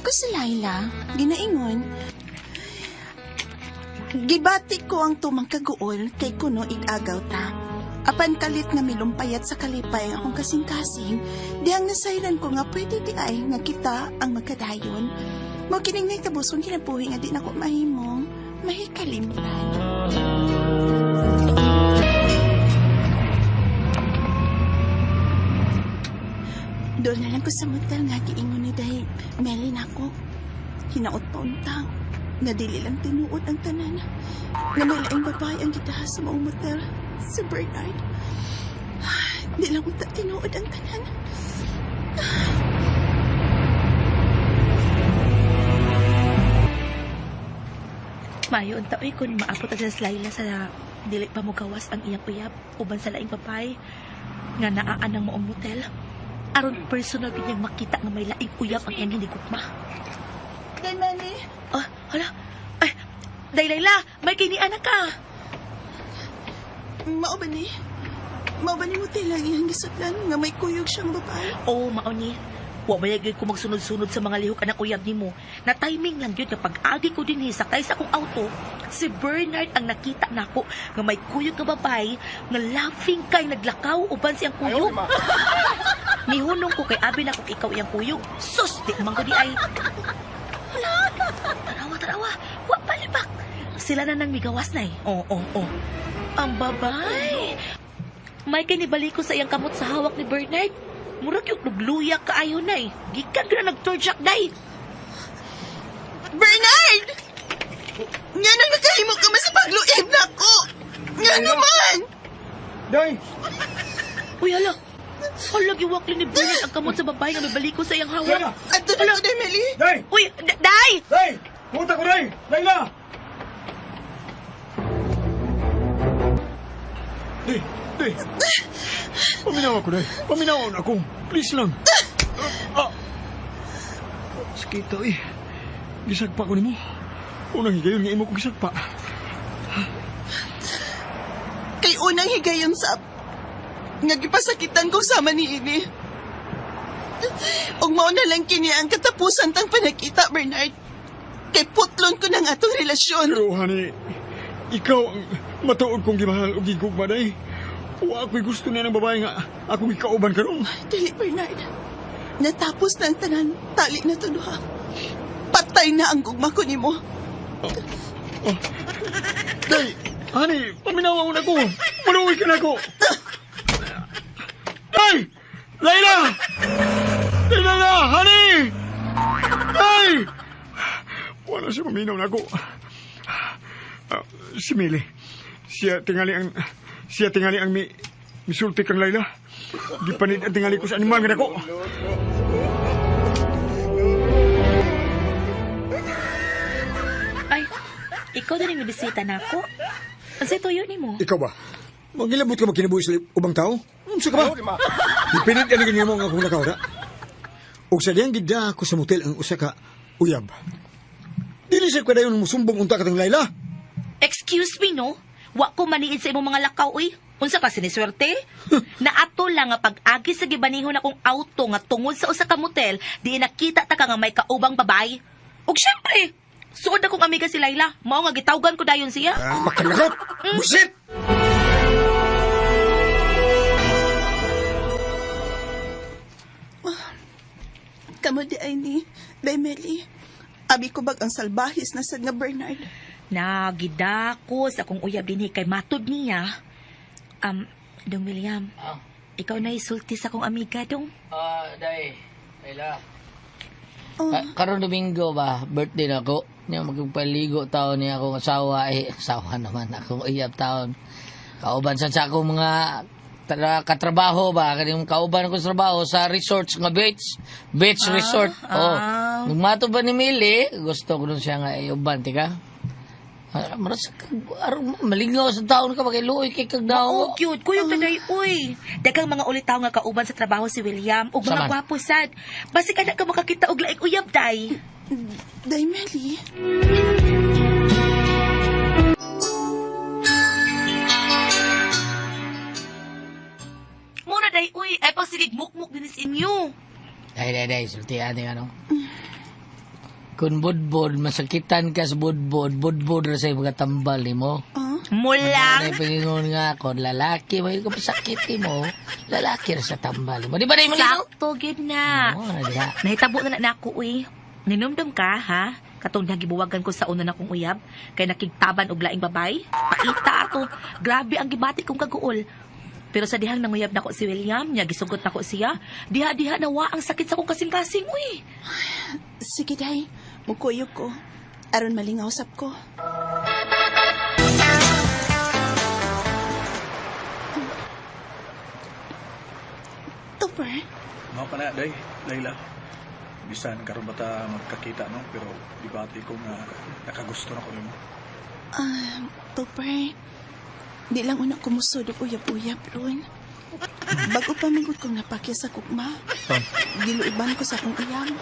Ako si Laila, ginaingon. Gibati ko ang tumang kaguol kay kuno igagaw ta. Apan kalit nga milumpayat sa kalipay akong kasing-kasing, dihang nasayran ko nga pwede di ay nga kita ang magkadayon. Mo kining ngay kabusong kinabuhi nga di na ko mahimong mahikalimtan. Doon na lang ko sa motel nga giingon ni Day Melly nako. Hinaot pa untang. Nga dili lang tinuod ang tanan. Nga may laing babae ang gitahas sa maong motel. Si Bernard. Di lang unta tinuod ang tanan. Mayo unta oy kun maapot sa Laila sa dili pa mo gawas ang iyang uyab uban sa laing babae nga naaan ng maong motel. Aron personal gid niyang makita nga may laing uyab ang iyang hindi gugma. Day Melly. Hala. Ay, Day Laila, may kini anak ka. Mao ba ni? Mao ba ni motel ang iyang gisudlan nga may kuyog siyang babae? Oo, mao ni. Wa ba yagid ko magsunod-sunod sa mga lihok anak uyab nimo. Na timing lang yun kapag agi ko din sakay sa akong auto, si Bernard ang nakita nako nga may kuyog nga babae nga laughing kay naglakaw uban siyang kuyog. Nihunong ko kay abi na kung ikaw iyang kuyog. Sus, di man ko di ay. Tarawa. Wa palibak. Sila na nang migawas na eh. Oo. Ang babay. May kinibalik ko sa iyang kamot sa hawak ni Bernard. Murag yung nagluya kaayo na eh. Gikan ka na nag-torjak, day. Bernard! Nga nang nakahimo ka man sa pagluyag na ko! Nga naman! Day! Uy, hala. Hala, giwakli ni Bernard ang kamot sa babae nga may baliko sa iyang hawak. Ato na ko, Day Melly. Day! Uy, day! Day! Pumunta ko, Day! Layla! Day! Paminaw ako, Day. Paminawon ako. Please lang. Sakita, eh. Gisagpa ko ni mo. Unang higayon nga imo ko gisagpa. Kay unang higayon sa... nga gipasakitan ko sama ni ini. Og mao na lang kini ang katapusan tang panakita, Bernard. Kay putlon ko ng atong relasyon. Pero, honey, ikaw ang matuod kong gimahal o gigugma, Day. Wa ako'y gusto niya ng babae nga akong ikauban karon. Dili, Bernard. Natapos na ang tanan, tali na to duha. Patay na ang gugma ko nimo. Day, honey, paminawa mo na ko. Maluwi ka na ko. Day! Layla! Layla, honey! Day! Wala siya paminaw na ko. Si Mili. Siya tingali ang misulti kang Layla. Di panid ang tingali ko sa animal nga nako. Ay, ikaw din yung bisita na ako. Ang sa tuyo ni mo. Ikaw ba? Magilabot ka magkinabuhi sa ubang tao? Sa ka ba? Di panid ang ganyan mo nga akong nakawala. Og sa diyang gida ako sa motel ang usa ka uyab. Dili siya kwadayon musumbong unta katang Layla. Excuse me, no? Wa ko maniid sa imong mga lakaw, uy. Unsa ka siniswerte? Naato lang nga pag-agi sa gibanihon akong auto nga tungod sa usa ka motel, di nakita ta ka nga may kaubang babay. Ug syempre, suod akong amiga si Layla. Mao nga gitawgan ko dayon siya. Makalakot! Busit! Kamo di ay ni, Day Melly. Abi ko bag ang salbahis na sad nga Bernard. Nagidako sa akong uyab dinhi kay matod niya. Dong William, ikaw na isulti sa akong amiga, dong. Day, Layla. Oh, Karon Domingo ba, birthday na ko. Niya magpaligo taon niya akong asawa. Asawa naman akong uyab taon. Kauban sa akong mga katrabaho ba, kanyang kauban ko sa trabaho sa resorts nga beach resort. Nung mato ba ni Mili, gusto ko nun siya nga iuban, tika. Maras malingaw sa taon ka, magiluoy kay kag daw. Oh, cute. Kuyog taday, uy. Dagang mga ulitaw nga kauban sa trabaho si William, ug mga Saman. gwapo sad. Basi ka na ka makakita og laing uyab, day. Day Melly. Muna day, uy. Ay pang sigig mukmuk din sa inyo. Day, sultihan yung ano. Kung budbod, masakitan ka sa budbod, budbod ra sa mga tambal ni mo. Mulang. Ay, pingingon nga ako, lalaki, may kapasakit mo, lalaki ra sa tambal mo. Di ba na yung mga Sakto, gid na. Oo, diba? Nahitabo na na ako, uy. Ninumdum ka, ha? Katong nagibuwagan ko sa una na kong uyab, kay nakigtaban og laing babay. Paita ato. Grabe ang gibati kong kaguol. Pero sa dihang nanguyab na ko si William, niya gisugot na ko siya, diha-diha nawa ang sakit sa kong kasing-kasing, uy. Sige, day. Mukuyog ko. Aron malingaw sap ko. Tupper, Mao ka na, day, Layla. Bisan karon bata magkakita no, pero di bati ko nga nakagusto na ko nimo. Tupper. Di lang una kumusod og uyab-uyab ron. Bago pa migod kong napakya sa kukma, giluiban ko sa akong uyab.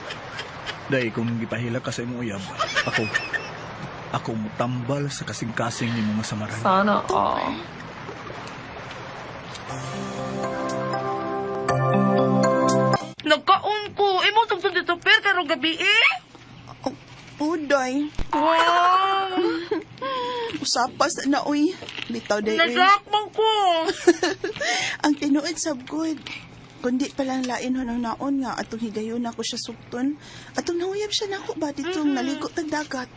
Day, kung gipahila ka sa imong uyab, ako mutambal sa kasing-kasing nimo masamaran. Sana all. Nagkaon ko. Imo sumsum dito, per, karong gabi, eh. Uday. Wow! Usapas na uy. Bitaw day. Nasakman ko. Ang tinuod sab good. Kundi palang lain honong naon nga atong higayon ako siya sukton. Atong nahuyab siya nako ba ditong naligo tag dagat.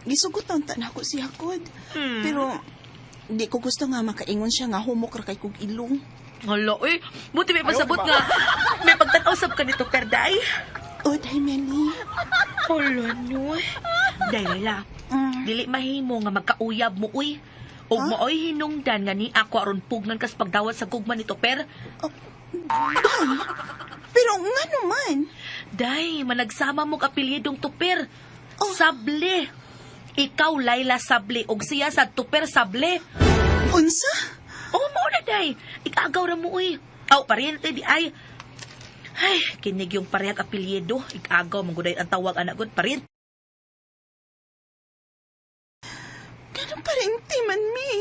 Gisugot ang tanako siya good. Pero di ko gusto nga makaingon siya nga humok ra kay kog ilong. Hala, eh. Buti may pasabot nga. May pagtatausap ka nito, perday. Uday, Meli. Hala, no. Dahil, dili mahimo nga magkauyab mo, uy. O maoy hinungdan nga ni ako aron pugnan kas pagdawat sa gugma nito, per. Day, pero nga naman. Day, managsama mong apelyidong tuper. Sable. Ikaw, Layla Sable, og siya sa tuper Sable. Unsa? Oo, mauna, day. Ikagaw ra mo, uy. Aw, pariente, di ay. Ay, kinig yung parehag apelyido. Ikagaw, mangguday ang tawag, anak good, pariente. Ganun pa rin, timan mi.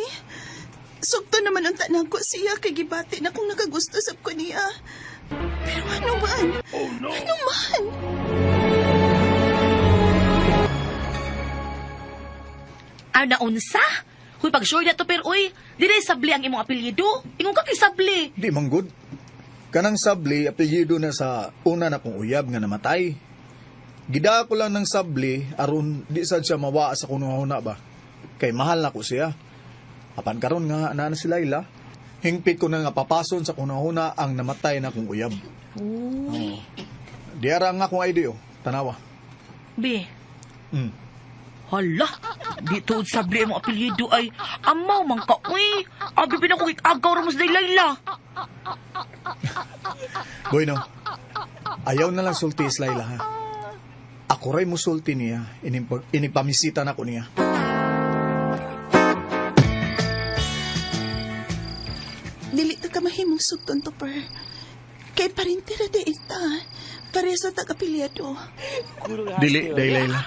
Sukto naman ang tanang ko siya kay gibati na kung nakagusto sab ko niya. Pero ano man? Oh no. Ano man? Naunsa? Huy, pag sure na to, pero uy, di na Sable ang imong apelyido. Ingon ka kay Sable. Di manggod. Kanang Sable apelyido na sa una na kong uyab nga namatay. Gida ko lang ng Sable aron di sad siya mawa sa kunahuna ba. Kay mahal na ko siya. Apan karon nga ana si Layla, hingpit ko na nga papason sa kunahuna ang namatay na kong uyab. Uy. Diara nga akong idea, tanawa. Be, Hmm. hala, di tuod Sable ang apelyido ay amaw man ka, uy. Abi pinakong ikagaw ra mo sa Layla. Bueno, ayaw na lang sulti is Layla ha. Ako ray mo sulti niya, inipamisita na ko niya. Dili ta ka mahimong sukton to, per. Kay parintira de ita. Pare sa tag-apilyado. Dili, Layla.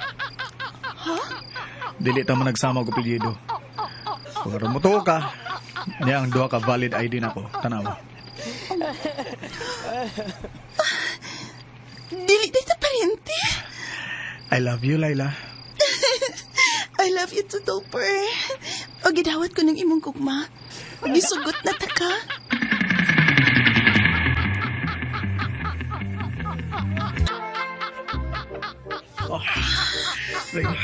Dili ta man nagsama og apelyido. Kung aron mo to ka, niya ang duha ka valid ID nako, tanawa. Dili de ta parente. I love you, Layla. I love you too, Topper. O gidawat ko ng imong kugma. Gisugot na ta ka. Layla.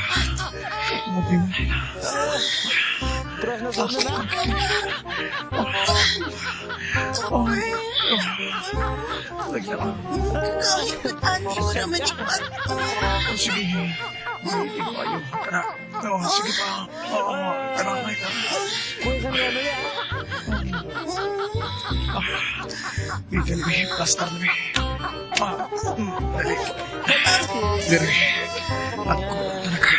Kahit ano mo naman ipat. Sige. Ayaw. Kana. Oh, sige pa. Oo, kana, Layla. Dali, plaster na, be. Dali. Dali. Ako talaga.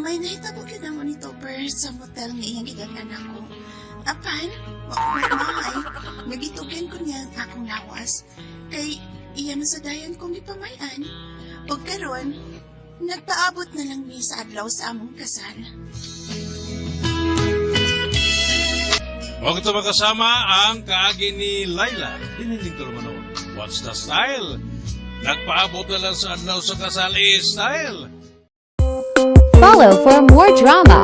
May nahitabo ka naman ni Topper sa motel nga iyang gigangan ako. Apan, mahay, nagitugan ko niya ang akong lawas. Kay iya masadayan kong ipamayan. O karon, nagpaabot na lang mi sa adlaw sa among kasal. Huwag ito makasama ang kaagi ni Laila. Hiniling ko naman ako. What's the style? Nagpaabot na lang sa adlaw sa kasal style. Follow for more drama.